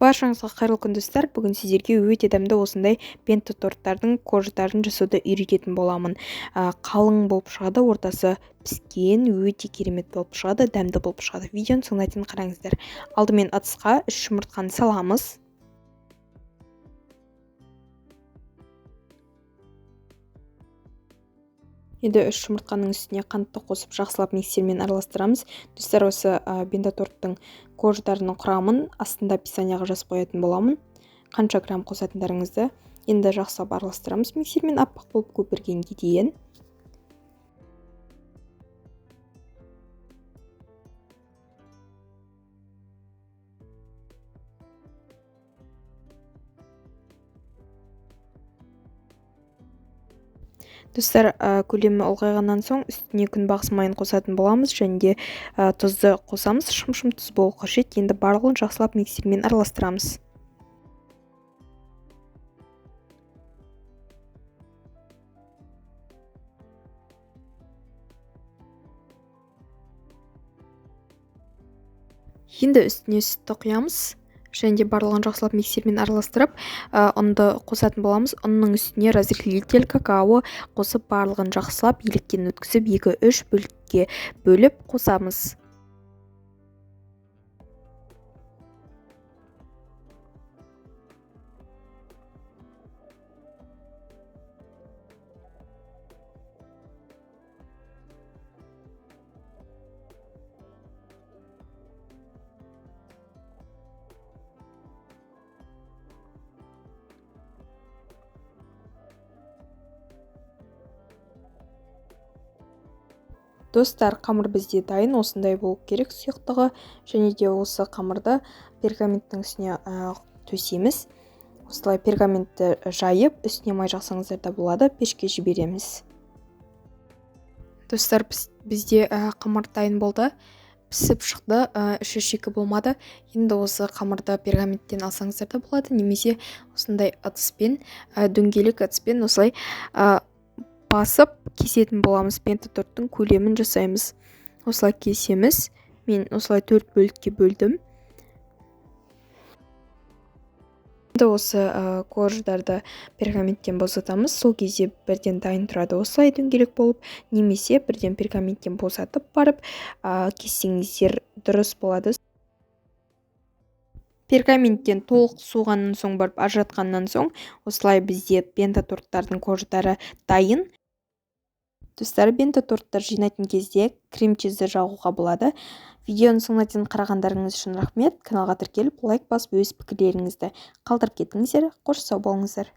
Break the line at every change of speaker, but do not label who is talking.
Баршаңызға қайырлы күн достар. Бүгін сіздерге өте дәмді осындай бенто торттардың кожитарын жасауды үйрететін боламын. Қалың болып шығады, ортасы піскен, өте керемет болып шығады, дәмді болып шығады. Видеоны соңына дейін қараңыздар. Алдымен ыдысқа 3 жұмыртқаны саламыз. Енді 3 жұмыртқаның үстіне қантты қосып жақсылап миксермен араластырамыз. Достар, осы бенто торттың кожитарының құрамын астында описанияға жазып қоятын боламын. Қанша грамм қосатындарыңызды. Енді жақсылап араластырамыз миксермен аппақ болып көпіргенге дейін. Достар, көлемі ұлғайғаннан соң үстіне күнбағыс майын қосатын боламыз, және де тұзды қосамыз. Шым-шым тұз болу қажет. Енді барлығын жақсылап миксермен араластырамыз. Енді үстіне сүтті құямыз. Және де барлығын жақсылап миксермен араластырып, ұнды қосатын боламыз. Ұнның үстіне разрыхлитель какао қосып, барлығын жақсылап електен өткізіп 2-3 бөлікке бөліп қосамыз. Достар, қамыр бізде дайын, осындай болу керек сұйықтығы, және де осы қамырды пергаменттің үстіне төсейміз. Осылай пергаментті жайып, үстіне май жақсаңыздар да болады, пешке жібереміз. Достар, бізде қамыр дайын болды, пісіп шықты, іші шикі болмады. Енді осы қамырды пергаменттен алсаңыздар да болады, немесе осындай ыдыспен, дөңгелек ыдыспен осылай басып кесетін боламыз. Бенто торттың көлемін жасаймыз. Осылай кесеміз. Мен осылай 4 бөлікке бөлдім. Енді осы кожитарды пергаменттен босатамыз. Сол кезде бірден дайын тұрады, осылай дөңгелек болып, немесе бірден пергаменттен босатып барып кессеңіздер дұрыс болады. Пергаменттен толық суғаннан соң барып ажыратқаннан соң, осылай бізде бенто торттардың кожитары дайын. Достар, бенто торттар жинайтын кезде крем-чизді жағуға болады. Видеоны соңына дейін қарағандарыңыз үшін рахмет. Каналға тіркеліп, лайк басып, өз пікірлеріңізді қалдырып кетіңіздер. Қош сау болыңыздар.